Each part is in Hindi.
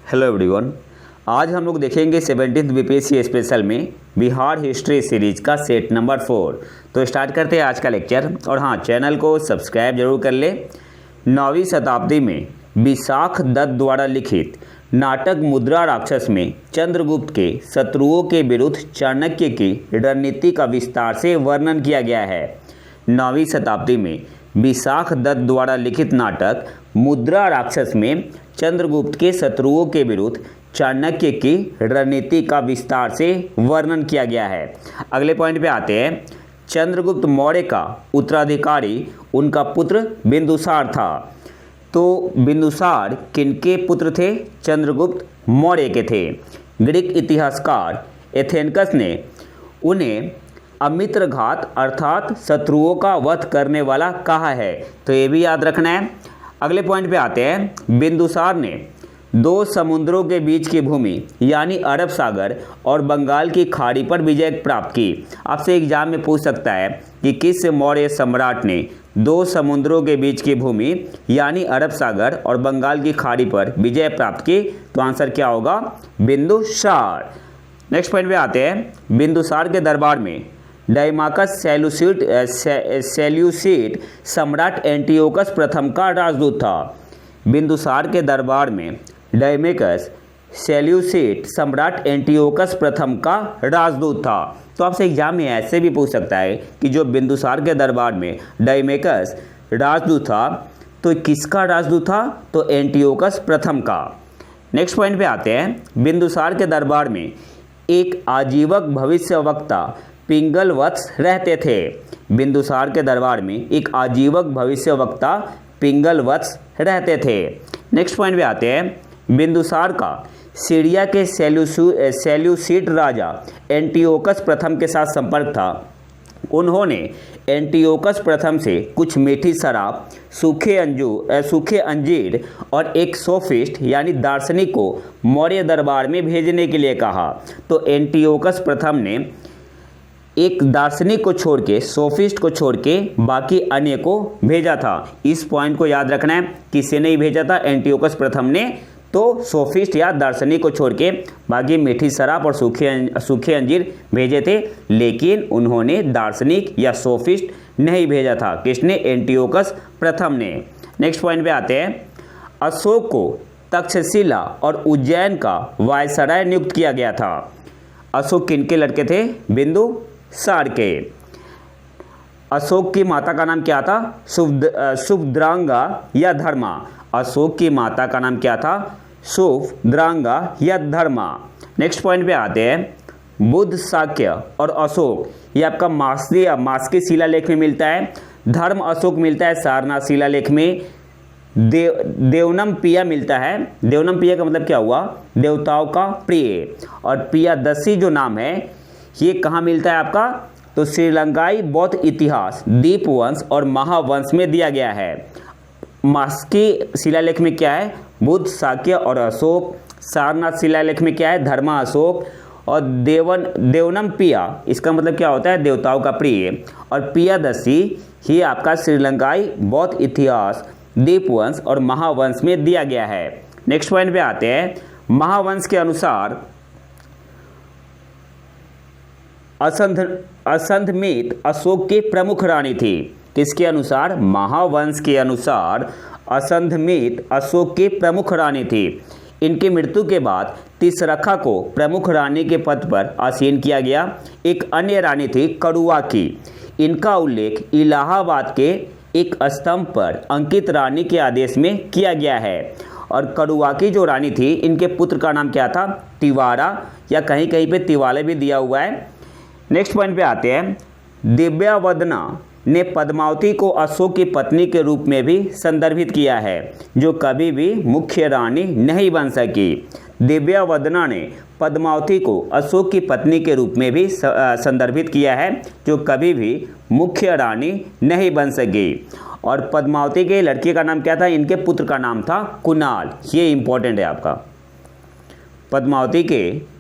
Hello everyone. आज हम लोग देखेंगे 17th बीपीएससी स्पेशल में बिहार हिस्ट्री सीरीज का सेट नंबर 4। तो स्टार्ट करते हैं आज का लेक्चर। और हाँ, चैनल को सब्सक्राइब जरूर कर ले। 9वीं शताब्दी में विशाख दत्त द्वारा लिखित नाटक मुद्रा राक्षस में चंद्रगुप्त के शत्रुओं के विरुद्ध चाणक्य की रणनीति का विस्तार से वर्णन किया गया है। 9वीं शताब्दी में विशाख दत्त द्वारा लिखित नाटक मुद्रा राक्षस में चंद्रगुप्त के शत्रुओं के विरुद्ध चाणक्य की रणनीति का विस्तार से वर्णन किया गया है। अगले पॉइंट पे आते हैं। चंद्रगुप्त मौर्य का उत्तराधिकारी उनका पुत्र बिंदुसार था। तो बिंदुसार किनके पुत्र थे? चंद्रगुप्त मौर्य के थे। ग्रीक इतिहासकार एथेनकस ने उन्हें अमित्रघात अर्थात शत्रुओं का वध करने वाला कहा है। तो ये भी याद रखना है। अगले पॉइंट पे आते हैं। बिंदुसार ने दो समुद्रों के बीच की भूमि यानी अरब सागर और बंगाल की खाड़ी पर विजय प्राप्त की। आपसे एग्जाम में पूछ सकता है कि किस मौर्य सम्राट ने दो समुद्रों के बीच की भूमि यानी अरब सागर और बंगाल की खाड़ी पर विजय प्राप्त की? तो आंसर क्या होगा? बिंदुसार। नेक्स्ट पॉइंट पे आते हैं। बिंदुसार के दरबार में डायमाकस सेल्यूसिड सम्राट एंटियोकस प्रथम का राजदूत था। बिंदुसार के दरबार में डायमाकस सेल्यूसिड सम्राट एंटियोकस प्रथम का राजदूत था। तो आपसे एग्जाम में ऐसे भी पूछ सकता है कि जो बिंदुसार के दरबार में डायमाकस राजदूत था तो किसका राजदूत था? तो एंटियोकस प्रथम का। नेक्स्ट पॉइंट पे आते हैं। बिंदुसार के दरबार में एक आजीवक भविष्यवक्ता पिंगलवत्स रहते थे। बिंदुसार के दरबार में एक आजीवक भविष्यवक्ता पिंगलवत्स रहते थे। नेक्स्ट पॉइंट पे आते हैं। बिंदुसार का सीरिया के सेल्यूसिड राजा एंटियोकस प्रथम के साथ संपर्क था। उन्होंने एंटियोकस प्रथम से कुछ मीठी शराब, सूखे अंजीर और एक सोफिस्ट यानी दार्शनिक को मौर्य दरबार में भेजने के लिए कहा। तो एंटियोकस प्रथम ने एक दार्शनिक को छोड़ के, सोफिस्ट को छोड़ के बाकी अन्य को भेजा था। इस पॉइंट को याद रखना है। किसी ने ही भेजा था? एंटियोकस प्रथम ने। तो सोफिस्ट या दार्शनिक को छोड़ के बाकी मीठी शराब और सूखे अंजीर भेजे थे, लेकिन उन्होंने दार्शनिक या सोफिस्ट नहीं भेजा था। किसने? एंटियोकस प्रथम ने। नेक्स्ट पॉइंट पे आते हैं। अशोक को तक्षशिला और उज्जैन का वायसराय नियुक्त किया गया था। अशोक किनके लड़के थे? बिंदुसार के। अशोक की माता का नाम क्या था? सुभद्रांगा या धर्मा। अशोक की माता का नाम क्या था? सुभद्रांगा या धर्मा। नेक्स्ट पॉइंट पे आते हैं। बुद्ध, शाक्य और अशोक ये आपका मास्की शिलालेख में मिलता है। धर्म अशोक मिलता है सारनाथ शिलालेख में। देवनम पिया मिलता है। देवनम पिया का मतलब क्या हुआ? देवताओं का प्रिय। और पियादसी जो नाम है ये कहाँ मिलता है आपका? तो श्रीलंकाई बौद्ध इतिहास, दीपवंश और महावंश में दिया गया है। मास्की शिलालेख में क्या है? बुद्ध, शाक्य और अशोक। सारनाथ शिलालेख में क्या है? धर्मा, अशोक। और देवनम पिया इसका मतलब क्या होता है? देवताओं का प्रिय। और पियादसी ही आपका श्रीलंकाई बौद्ध इतिहास, दीपवंश और महावंश में दिया गया है। नेक्स्ट पॉइंट पे आते हैं। महावंश के अनुसार असंधमित अशोक की प्रमुख रानी थी। किसके अनुसार? महावंश के अनुसार असंधमित अशोक की प्रमुख रानी थी। इनकी मृत्यु के बाद तिसरखा को प्रमुख रानी के पद पर आसीन किया गया। एक अन्य रानी थी कड़ुआ की। इनका उल्लेख इलाहाबाद के एक स्तंभ पर अंकित रानी के आदेश में किया गया है। और कड़ुआ की जो रानी थी इनके पुत्र का नाम क्या था? तिवारा, या कहीं कहीं पे तिवाले भी दिया हुआ है। नेक्स्ट पॉइंट पे आते हैं। दिव्यावदना ने पद्मावती को अशोक की पत्नी के रूप में भी संदर्भित किया है, जो कभी भी मुख्य रानी नहीं बन सकी। दिव्यावदना ने पद्मावती को अशोक की पत्नी के रूप में भी संदर्भित किया है, जो कभी भी मुख्य रानी नहीं बन सकी। और पद्मावती के लड़के का नाम क्या था? इनके पुत्र का नाम था कुणाल। ये इंपॉर्टेंट है आपका। पद्मावती के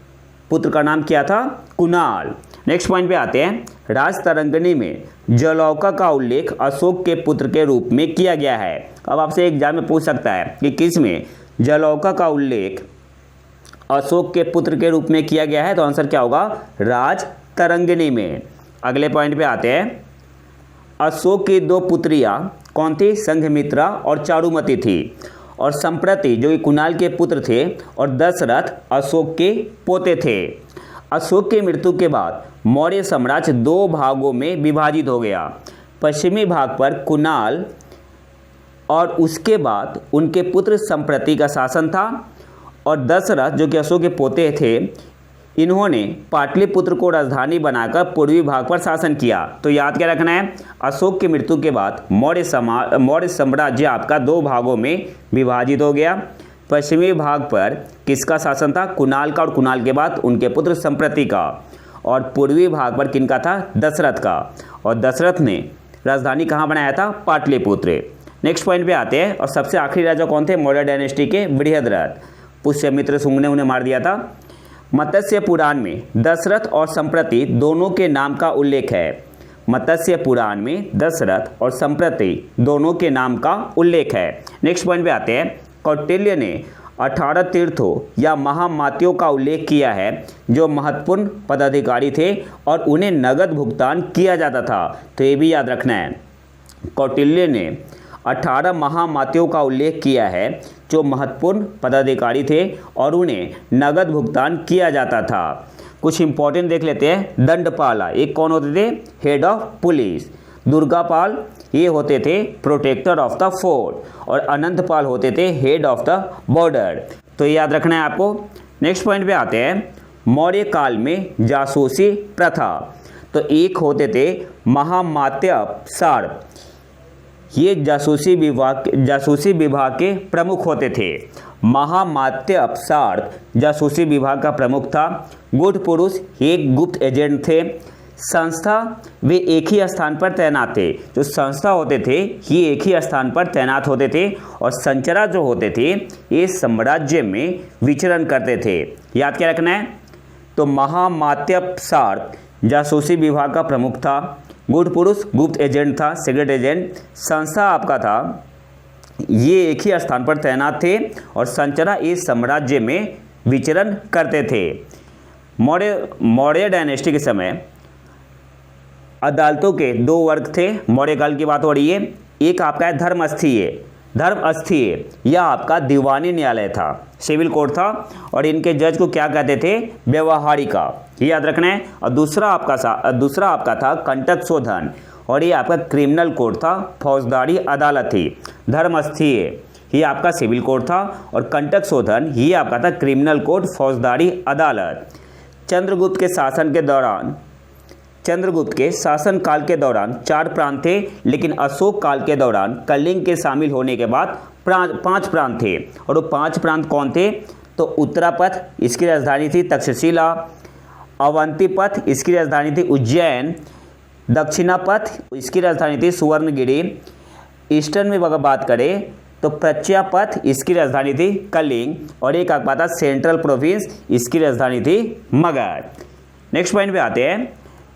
पुत्र का नाम क्या था? कुणाल। नेक्स्ट पॉइंट पे आते हैं। राजतरंगिणी में जलौका का उल्लेख अशोक के पुत्र के रूप में किया गया है। अब आपसे एग्जाम में पूछ सकता है कि किस में जलौका का उल्लेख अशोक के पुत्र के रूप में किया गया है, तो आंसर क्या होगा, राज तरंगिणी में। अगले पॉइंट पे आते हैं। अशोक की 2 पुत्रियां कौन थी, संघमित्रा और चारुमती थी। और संप्रति जो कि कुणाल के पुत्र थे और दशरथ अशोक के पोते थे। अशोक की मृत्यु के बाद मौर्य साम्राज्य 2 भागों में विभाजित हो गया। पश्चिमी भाग पर कुणाल और उसके बाद उनके पुत्र संप्रति का शासन था, और दशरथ जो कि अशोक के पोते थे, इन्होंने पाटलिपुत्र को राजधानी बनाकर पूर्वी भाग पर शासन किया। तो याद क्या रखना है, अशोक की मृत्यु के बाद मौर्य साम्राज्य आपका 2 भागों में विभाजित हो गया। पश्चिमी भाग पर किसका शासन था, कुणाल का, और कुणाल के बाद उनके पुत्र संप्रति का। और पूर्वी भाग पर किनका था, दशरथ का। और दशरथ ने राजधानी कहाँ बनाया था, पाटलिपुत्र। नेक्स्ट पॉइंट पे आते हैं। और सबसे आखिरी राजा कौन थे, मौर्य डायनेस्टी के बृहद्रथ। पुष्यमित्र शुंग ने उन्हें मार दिया था। मत्स्य पुराण में दशरथ और संप्रति दोनों के नाम का उल्लेख है। मत्स्य पुराण में दशरथ और संप्रति दोनों के नाम का उल्लेख है। नेक्स्ट पॉइंट पे आते हैं। कौटिल्य ने 18 तीर्थों या महामात्यों का उल्लेख किया है जो महत्वपूर्ण पदाधिकारी थे और उन्हें नगद भुगतान किया जाता था। तो ये भी याद रखना है, कौटिल्य ने 18 महामात्यों का उल्लेख किया है जो महत्वपूर्ण पदाधिकारी थे और उन्हें नगद भुगतान किया जाता था। कुछ इंपॉर्टेंट देख लेते हैं। दंडपाला, एक कौन होते थे, हेड ऑफ पुलिस। दुर्गापाल, ये होते थे प्रोटेक्टर ऑफ द फोर्ट। और अनंतपाल होते थे हेड ऑफ द बॉर्डर। तो ये याद रखना है आपको। नेक्स्ट पॉइंट पे आते हैं। मौर्य काल में जासूसी प्रथा। तो एक होते थे महामात्य, ये जासूसी विभाग के प्रमुख होते थे। महामात्य अपसार जासूसी विभाग का प्रमुख था। गुप्त पुरुष एक गुप्त एजेंट थे। संस्था, वे एक ही स्थान पर तैनात थे। जो संस्था होते थे ये एक ही स्थान पर तैनात होते थे। और संचरा जो होते थे ये साम्राज्य में विचरण करते थे। याद क्या रखना है, तो महामात्यपसार जासूसी विभाग का प्रमुख था। गुप्त पुरुष गुप्त एजेंट था, सीक्रेट एजेंट। संस्था आपका था, ये एक ही स्थान पर तैनात थे। और संचरा इस साम्राज्य में विचरण करते थे। मौर्य डायनेस्टी के समय अदालतों के 2 वर्ग थे। मौर्य काल की बात हो रही है। एक आपका है धर्मस्थीय, यह आपका दीवानी न्यायालय था, सिविल कोर्ट था। और इनके जज को क्या कहते थे, व्यवहारिका, ये याद रखना है। और दूसरा आपका था कंटक शोधन, और ये आपका क्रिमिनल कोर्ट था, फौजदारी अदालत थी। धर्मस्थीय ये आपका सिविल कोर्ट था, और कंटक शोधन ये आपका था क्रिमिनल कोर्ट, फौजदारी अदालत। चंद्रगुप्त के शासनकाल के दौरान 4 प्रांत थे, लेकिन अशोक काल के दौरान कलिंग के शामिल होने के बाद 5 प्रांत थे। और वो 5 प्रांत कौन थे, तो उत्तरापथ, इसकी राजधानी थी तक्षशिला। अवंतीपथ, इसकी राजधानी थी उज्जैन। दक्षिणापथ, इसकी राजधानी थी सुवर्णगिरी। ईस्टर्न में अगर बात करें तो प्रत्यापथ, इसकी राजधानी थी कलिंग। और एक आपका था सेंट्रल प्रोविंस, इसकी राजधानी थी मगध। नेक्स्ट पॉइंट पे आते हैं।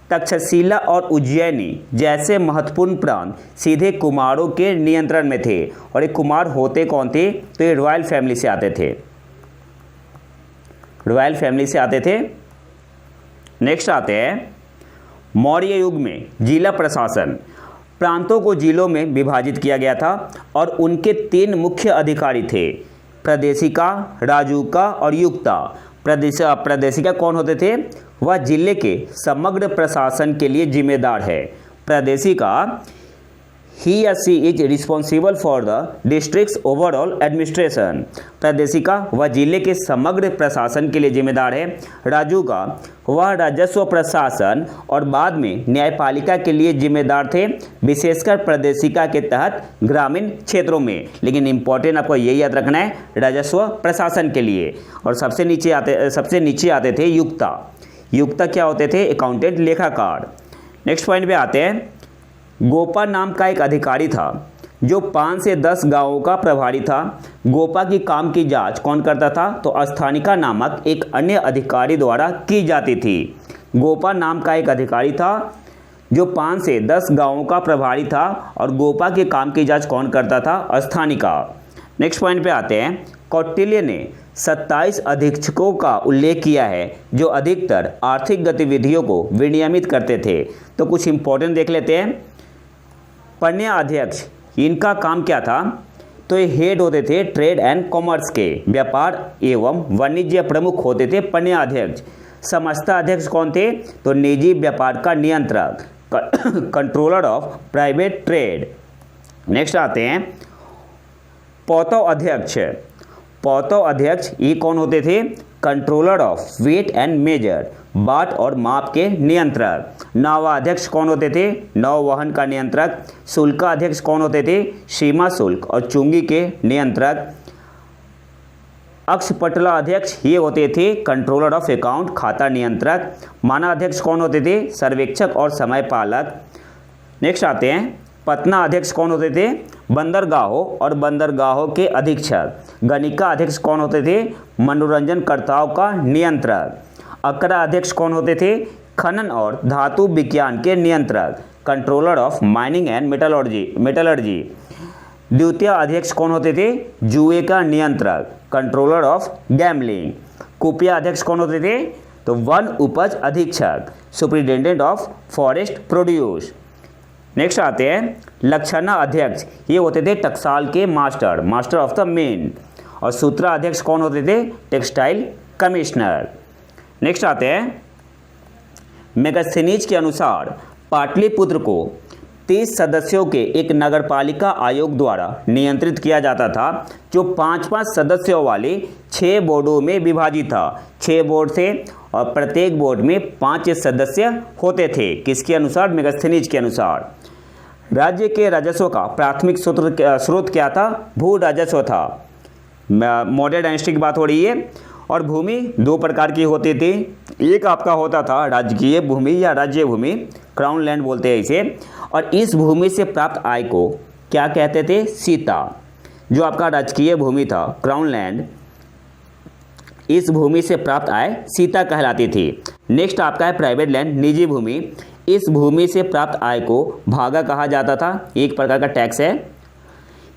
तक्षशिला और उज्जैनी जैसे महत्वपूर्ण प्रांत सीधे कुमारों के नियंत्रण में थे। और ये कुमार होते कौन थे, तो ये रॉयल फैमिली से आते थे। नेक्स्ट आते हैं। मौर्य युग में जिला प्रशासन, प्रांतों को जिलों में विभाजित किया गया था और उनके 3 मुख्य अधिकारी थे, प्रादेशिका, राजूका और युक्ता। प्रादेशिका कौन होते थे, वह जिले के समग्र प्रशासन के लिए जिम्मेदार है। प्रादेशिका, he or she is responsible for the district's overall administration। प्रादेशिका वह जिले के समग्र प्रशासन के लिए जिम्मेदार है। राजूका वह राजस्व प्रशासन और बाद में न्यायपालिका के लिए जिम्मेदार थे, विशेषकर प्रादेशिका के तहत ग्रामीण क्षेत्रों में। लेकिन इंपॉर्टेंट आपको यही याद रखना है, राजस्व प्रशासन के लिए। और सबसे नीचे आते थे युक्ता क्या होते थे, अकाउंटेंट, लेखाकार। नेक्स्ट पॉइंट पे आते हैं। गोपा नाम का एक अधिकारी था जो 5 से 10 गांवों का प्रभारी था। गोपा की काम की जांच कौन करता था, तो अस्थानिका नामक एक अन्य अधिकारी द्वारा की जाती थी। गोपा नाम का एक अधिकारी था जो 5 से 10 गांवों का प्रभारी था और गोपा के काम की जांच कौन करता था, अस्थानिका। नेक्स्ट पॉइंट पे आते हैं। कौटिल्य ने 27 अधीक्षकों का उल्लेख किया है जो अधिकतर आर्थिक गतिविधियों को विनियमित करते थे। तो कुछ इंपॉर्टेंट देख लेते हैं। पन्याध्यक्ष, इनका काम क्या था? तो ये हेड होते थे ट्रेड एंड कॉमर्स के, व्यापार एवं वाणिज्य प्रमुख होते थे पन्याध्यक्ष। समस्ता अध्यक्ष कौन थे? तो निजी व्यापार का नियंत्रक, controller of private trade. Next आते हैं पौतव अध्यक्ष। पौतव अध्यक्ष ये कौन होते थे? Controller of weight and measure, बाट और माप के नियंत्रक। नौवाध्यक्ष कौन होते थे? नौवहन का नियंत्रक। शुल्काध्यक्ष कौन होते थे? सीमा शुल्क और चुंगी के नियंत्रक। अक्षपटला अध्यक्ष ये होते थे कंट्रोलर ऑफ अकाउंट, खाता नियंत्रक। मानाध्यक्ष कौन होते थे? सर्वेक्षक और समय पालक। नेक्स्ट आते हैं पतना अध्यक्ष कौन होते थे? बंदरगाहों और बंदरगाहों के अधीक्षक। गणिका अध्यक्ष कौन होते थे? मनोरंजनकर्ताओं का नियंत्रक। अकरा अध्यक्ष कौन होते थे? खनन और धातु विज्ञान के नियंत्रक, controller of mining and metallurgy. द्वितीय अध्यक्ष कौन होते थे? जुए का नियंत्रक, कंट्रोलर ऑफ गैम्बलिंग। कुपिया अध्यक्ष कौन होते थे? तो वन उपज अधीक्षक, superintendent of forest produce. Next आते हैं लक्षणा अध्यक्ष, ये होते थे टकसाल के मास्टर ऑफ द मेन। और सूत्रा अध्यक्ष कौन होते थे? Textile commissioner. नेक्स्ट आते हैं मेगास्थनीज के अनुसार पाटलिपुत्र को 30 सदस्यों के एक नगरपालिका आयोग द्वारा नियंत्रित किया जाता था, जो 5-5 सदस्यों वाले 6 बोर्डों में विभाजित था। 6 बोर्ड थे और प्रत्येक बोर्ड में 5 सदस्य होते थे। किसके अनुसार? मेगास्थनीज के अनुसार। राज्य के राजस्व का प्राथमिक स्रोत क्या था? भू राजस्व था। मौर्य डायनेस्टी की बात हो रही है। और भूमि 2 प्रकार की होती थी। एक आपका होता था राजकीय भूमि या राज्य भूमि, क्राउन लैंड बोलते हैं इसे। और इस भूमि से प्राप्त आय को क्या कहते थे? सीता। जो आपका राजकीय भूमि था, क्राउन लैंड, इस भूमि से प्राप्त आय सीता कहलाती थी। नेक्स्ट आपका है प्राइवेट लैंड, निजी भूमि। इस भूमि से प्राप्त आय को भागा कहा जाता था, एक प्रकार का टैक्स है।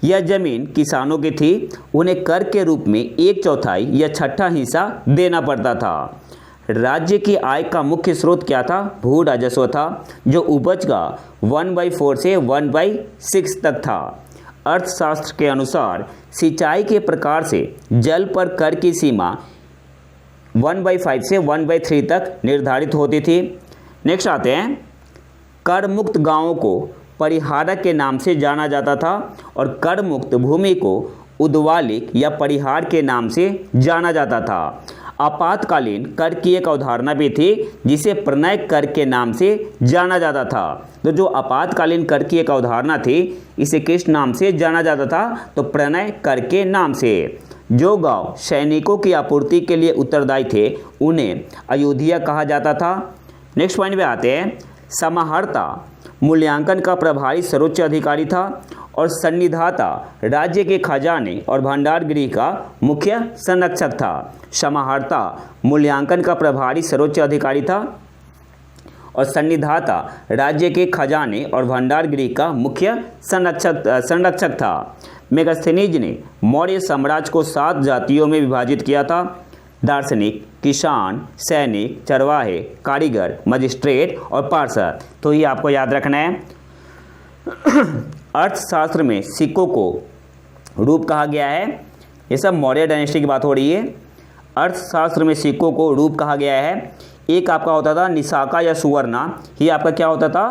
यह जमीन किसानों की थी, उन्हें कर के रूप में 1/4 या 1/6 हिस्सा देना पड़ता था। राज्य की आय का मुख्य स्रोत क्या था? भू राजस्व था, जो उपज का 1/4 से 1/6 तक था। अर्थशास्त्र के अनुसार सिंचाई के प्रकार से जल पर कर की सीमा 1/5 से 1/3 तक निर्धारित होती थी। नेक्स्ट आते हैं कर मुक्त गांवों को परिहारक के नाम से जाना जाता था और कर मुक्त भूमि को उद्वालिक या परिहार के नाम से जाना जाता था। आपातकालीन कर की एक अवधारणा भी थी जिसे प्रणय कर के नाम से जाना जाता था। तो जो आपातकालीन कर की एक अवधारणा थी, इसे किस नाम से जाना जाता था? तो प्रणय कर के नाम से। जो गांव सैनिकों की आपूर्ति के लिए उत्तरदायी थे, उन्हें अयोध्या कहा जाता था। नेक्स्ट पॉइंट पे आते हैं समाहर्ता मूल्यांकन का प्रभारी सर्वोच्च अधिकारी था और सन्निधाता राज्य के खजाने और भंडार गृह का मुख्य संरक्षक था। समाहर्ता मूल्यांकन का प्रभारी सर्वोच्च अधिकारी था और सन्निधाता राज्य के खजाने और भंडार गृह का मुख्य संरक्षक था। मेगास्थनीज ने मौर्य साम्राज्य को 7 जातियों में विभाजित किया था: दार्शनिक, किसान, सैनिक, चरवाहे, कारीगर, मजिस्ट्रेट और पार्षद। तो ये आपको याद रखना है। अर्थशास्त्र में सिक्कों को रूप कहा गया है। ये सब मौर्य डायनेस्टी की बात हो रही है। अर्थशास्त्र में सिक्कों को रूप कहा गया है। एक आपका होता था निशाका या सुवर्णा। ये आपका क्या होता था?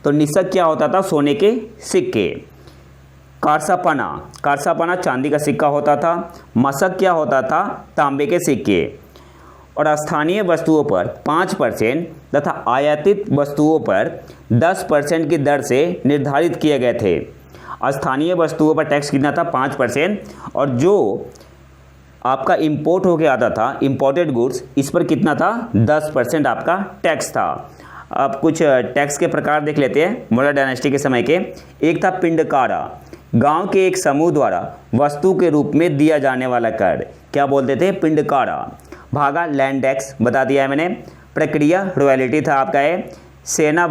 तो निशक क्या होता था? सोने के सिक्के। कारसापना चांदी का सिक्का होता था। मशक क्या होता था? तांबे के सिक्के। और स्थानीय वस्तुओं पर 5% तथा आयातित वस्तुओं पर 10% की दर से निर्धारित किए गए थे। स्थानीय वस्तुओं पर टैक्स कितना था? 5%। और जो आपका इंपोर्ट होके आता था, इंपोर्टेड गुड्स, इस पर कितना था? 10% आपका टैक्स था। अब कुछ टैक्स के प्रकार देख लेते हैं मौर्य डायनेस्टी के समय के। एक था पिंडकारा, गांव के एक समूह द्वारा वस्तु के रूप में दिया जाने वाला कर, क्या बोलते थे? पिंडकारा। भागा लैंड टैक्स बता दिया है मैंने। प्रक्रिया रॉयल्टी था आपका है। सेना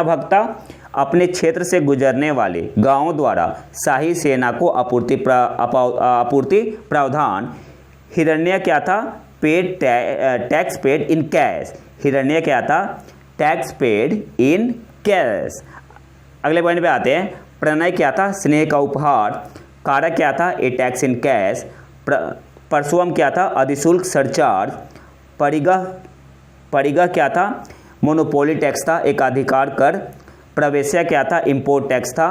भक्ता अपने क्षेत्र से गुजरने वाले गांवों द्वारा शाही सेना को आपूर्ति प्रावधान। हिरण्य क्या था? Paid tax paid in cash. हिरण्य क्या था? Tax paid in cash. अगले पॉइंट पे आते हैं। प्रणय क्या था? स्नेह का उपहार। कारक क्या था? ए टैक्स इन कैश। परशुराम क्या था? अधिशुल्क सरचार्ज। परिगह क्या था? मोनोपोली टैक्स था, एक अधिकार कर। प्रवेश्य क्या था? इम्पोर्ट टैक्स था।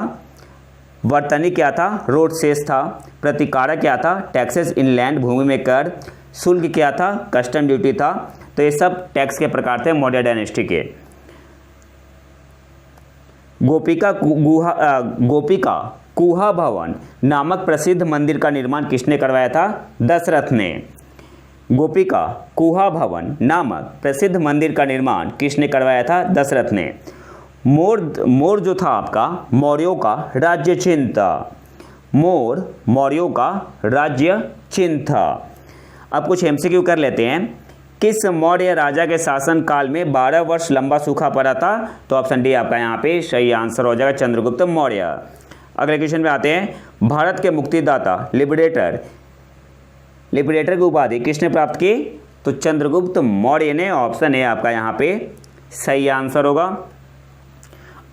वर्तनी क्या था? रोड सेस था। प्रतिकारक क्या था? टैक्सेस इनलैंड, भूमि में कर। शुल्क क्या था? कस्टम ड्यूटी था। तो ये सब टैक्स के प्रकार थे मौर्य डायनेस्टी के। गोपिका कुहा भवन नामक प्रसिद्ध मंदिर का निर्माण किसने करवाया था? दशरथ ने। गोपिका कुहा भवन नामक प्रसिद्ध मंदिर का निर्माण किसने करवाया था? दशरथ ने। मोर जो था आपका मौर्यों का राज्य चिन्ह था। मोर मौर्यों का राज्य चिन्ह था। अब कुछ एमसीक्यू कर लेते हैं। किस मौर्य राजा के शासन काल में 12 वर्ष लंबा सूखा पड़ा था? तो ऑप्शन डी आपका यहाँ पे सही आंसर हो जाएगा, चंद्रगुप्त मौर्य। अगले क्वेश्चन पे आते हैं। भारत के मुक्तिदाता लिबरेटर की उपाधि किसने प्राप्त की? तो चंद्रगुप्त मौर्य ने। ऑप्शन ए आपका यहाँ पे सही आंसर होगा।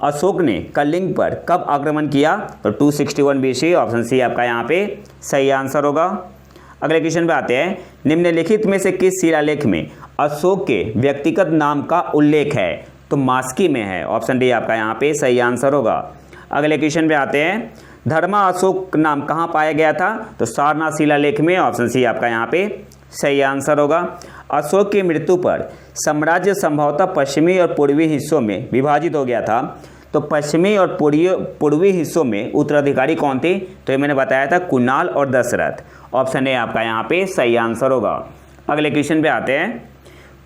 अशोक ने कलिंग पर कब आक्रमण किया? तो 261 BC। ऑप्शन सी आपका यहाँ पे सही आंसर होगा। अगले क्वेश्चन पे आते हैं। निम्नलिखित में से किस शिलालेख में अशोक के व्यक्तिगत नाम का उल्लेख है? तो मास्की में है। ऑप्शन डी आपका यहाँ पे सही आंसर होगा। अगले क्वेश्चन पे आते हैं। धर्मा अशोक नाम कहाँ पाया गया था? तो सारनाथ शिलालेख में। ऑप्शन सी आपका यहाँ पे सही आंसर होगा। अशोक की मृत्यु पर साम्राज्य संभवतः पश्चिमी और पूर्वी हिस्सों में विभाजित हो गया था। तो पश्चिमी और पूर्वी हिस्सों में उत्तराधिकारी कौन थे? तो ये मैंने बताया था कुणाल और दशरथ। ऑप्शन ए आपका यहाँ पे सही आंसर होगा। अगले क्वेश्चन पे आते हैं।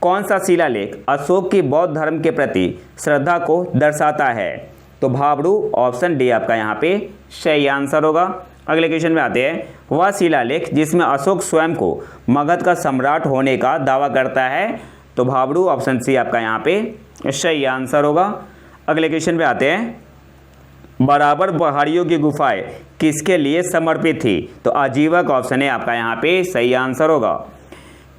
कौन सा शिलालेख अशोक की बौद्ध धर्म के प्रति श्रद्धा को दर्शाता है? तो भाबरू। ऑप्शन डी आपका यहाँ पे सही आंसर होगा। अगले क्वेश्चन में आते हैं। वह शिलालेख जिसमें अशोक स्वयं को मगध का सम्राट होने का दावा करता है? तो भाबरू। ऑप्शन सी आपका यहाँ पे सही आंसर होगा। अगले क्वेश्चन पे आते हैं। बराबर पहाड़ियों की गुफाएं किसके लिए समर्पित थी? तो आजीवक। ऑप्शन है आपका यहाँ पे सही आंसर होगा।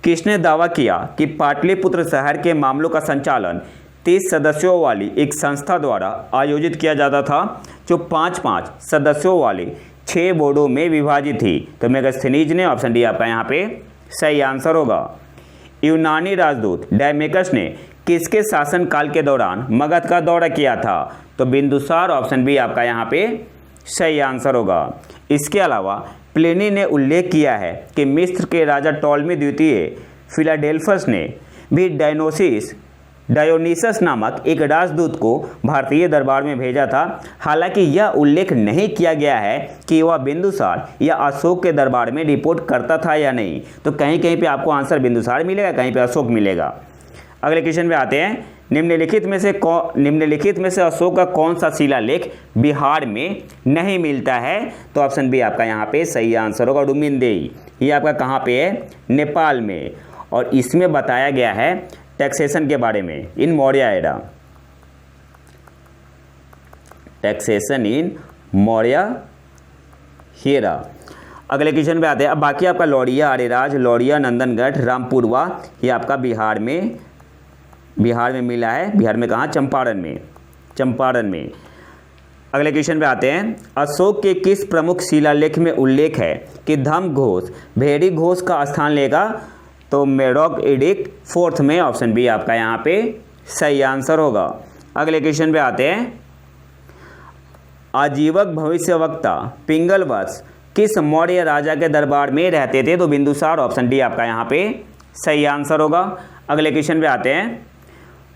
किसने दावा किया कि पाटलिपुत्र शहर के मामलों का संचालन 30 सदस्यों वाली एक संस्था द्वारा आयोजित किया जाता था, जो 5-5 सदस्यों वाले 6 बोर्डों में विभाजित थी? तो मेगास्थनीज ने। ऑप्शन डी आपका यहाँ पे सही आंसर होगा। यूनानी राजदूत डायमेकस ने किसके शासनकाल के दौरान मगध का दौरा किया था? तो बिंदुसार। ऑप्शन बी आपका यहाँ पे सही आंसर होगा। इसके अलावा प्लिनी ने उल्लेख किया है कि मिस्र के राजा टॉलमी द्वितीय फिलाडेल्फस ने भी डायोनिसस नामक एक राजदूत को भारतीय दरबार में भेजा था। हालांकि यह उल्लेख नहीं किया गया है कि वह बिंदुसार या अशोक के दरबार में रिपोर्ट करता था या नहीं। तो कहीं कहीं पे आपको आंसर बिंदुसार मिलेगा, कहीं पे अशोक मिलेगा। अगले क्वेश्चन पे आते हैं। निम्नलिखित में से अशोक का कौन सा शिलालेख बिहार में नहीं मिलता है? तो ऑप्शन बी आपका यहाँ पे सही आंसर होगा। डुमिनदेई। ये आपका कहाँ पे है? नेपाल में। और इसमें बताया गया है टैक्सेशन के बारे में in Maurya era. Taxation in Maurya era. अगले क्वेश्चन पे आते हैं। अब बाकी आपका लौरिया, आर्यराज, लौरिया, नंदनगढ़, रामपुरवा, ये आपका बिहार में मिला है। बिहार में कहाँ? चंपारण में। अगले क्वेश्चन पे आते हैं। अशोक के किस प्रमुख शिलालेख में उल्लेख है कि धम्म घोष भेड़ी घोष का स्थान लेगा? तो मेडॉक एडिक्ट 4th में। ऑप्शन बी आपका यहाँ पे सही आंसर होगा। अगले क्वेश्चन पे आते हैं। आजीवक भविष्यवक्ता पिंगलवत्स किस मौर्य राजा के दरबार में रहते थे? तो बिंदुसार। ऑप्शन डी आपका यहाँ पे सही आंसर होगा। अगले क्वेश्चन पे आते हैं।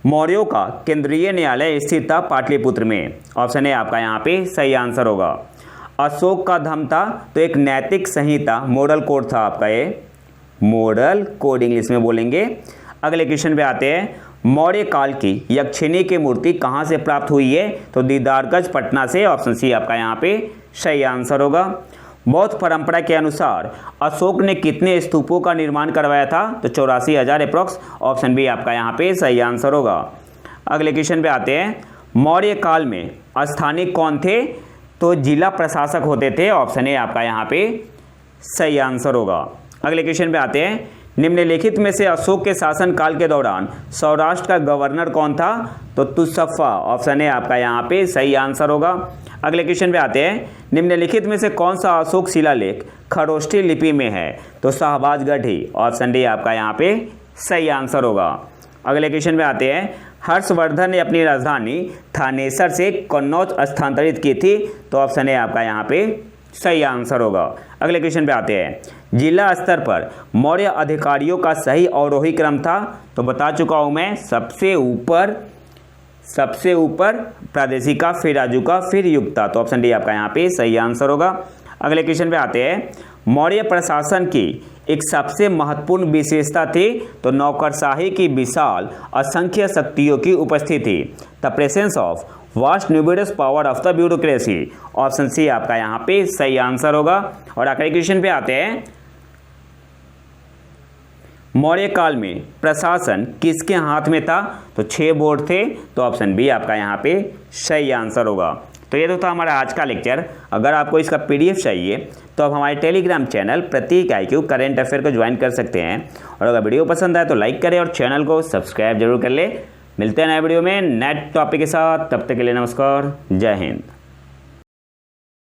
मौर्यों का केंद्रीय न्यायालय स्थित था पाटलिपुत्र में। ऑप्शन ए आपका यहाँ पे सही आंसर होगा। अशोक का धम्म था तो एक नैतिक संहिता, मॉडल कोड था आपका, ये मॉडल कोड इंग्लिश में बोलेंगे। अगले क्वेश्चन पे आते हैं। मौर्य काल की यक्षिणी की मूर्ति कहाँ से प्राप्त हुई है? तो दीदारगंज, पटना से। ऑप्शन सी आपका यहाँ पे सही आंसर होगा। बौद्ध परंपरा के अनुसार अशोक ने कितने स्तूपों का निर्माण करवाया था? तो 84,000 अप्रॉक्स। ऑप्शन बी आपका यहाँ पे सही आंसर होगा। अगले क्वेश्चन पे आते हैं। मौर्य काल में स्थानिक कौन थे? तो जिला प्रशासक होते थे। ऑप्शन ए आपका यहाँ पे सही आंसर होगा। अगले क्वेश्चन पे आते हैं। निम्नलिखित में से अशोक के शासनकाल के दौरान सौराष्ट्र का गवर्नर कौन था? तो तुसफ्फा। ऑप्शन ए आपका यहाँ पे सही आंसर होगा। अगले क्वेश्चन पे आते हैं। निम्नलिखित में से कौन सा अशोक शिलालेख खरोष्ठी लिपि में है? तो शाहबाजगढ़ी। ऑप्शन डी आपका यहाँ पे सही आंसर होगा। अगले क्वेश्चन पे आते हैं। हर्षवर्धन ने अपनी राजधानी थानेसर से कन्नौज स्थानांतरित की थी। तो ऑप्शन ए आपका यहाँ पे सही आंसर होगा। अगले क्वेश्चन पे आते हैं। जिला स्तर पर मौर्य अधिकारियों का सही अवरोही क्रम था? तो बता चुका हूँ मैं, सबसे ऊपर प्रादेशिका, फिर राजुका, फिर युक्ता। तो ऑप्शन डी आपका यहाँ पे सही आंसर होगा। अगले क्वेश्चन पे आते हैं। मौर्य प्रशासन की एक सबसे महत्वपूर्ण विशेषता थी? तो नौकरशाही की विशाल असंख्य शक्तियों की उपस्थिति। The presence of vast numerous power of the bureaucracy. Option C आपका यहाँ पे सही आंसर होगा। और आखिरी क्वेश्चन पे आते हैं। मौर्य काल में प्रशासन किसके हाथ में था? तो 6 बोर्ड थे। तो ऑप्शन बी आपका यहाँ पे सही आंसर होगा। तो ये तो था हमारा आज का लेक्चर। अगर आपको इसका पीडीएफ चाहिए तो आप हमारे टेलीग्राम चैनल प्रतीक IQ करेंट अफेयर को ज्वाइन कर सकते हैं। और अगर वीडियो पसंद आए तो लाइक करें और चैनल को सब्सक्राइब जरूर कर ले। मिलते हैं नए वीडियो में नए टॉपिक के साथ। तब तक के लिए नमस्कार, जय हिंद।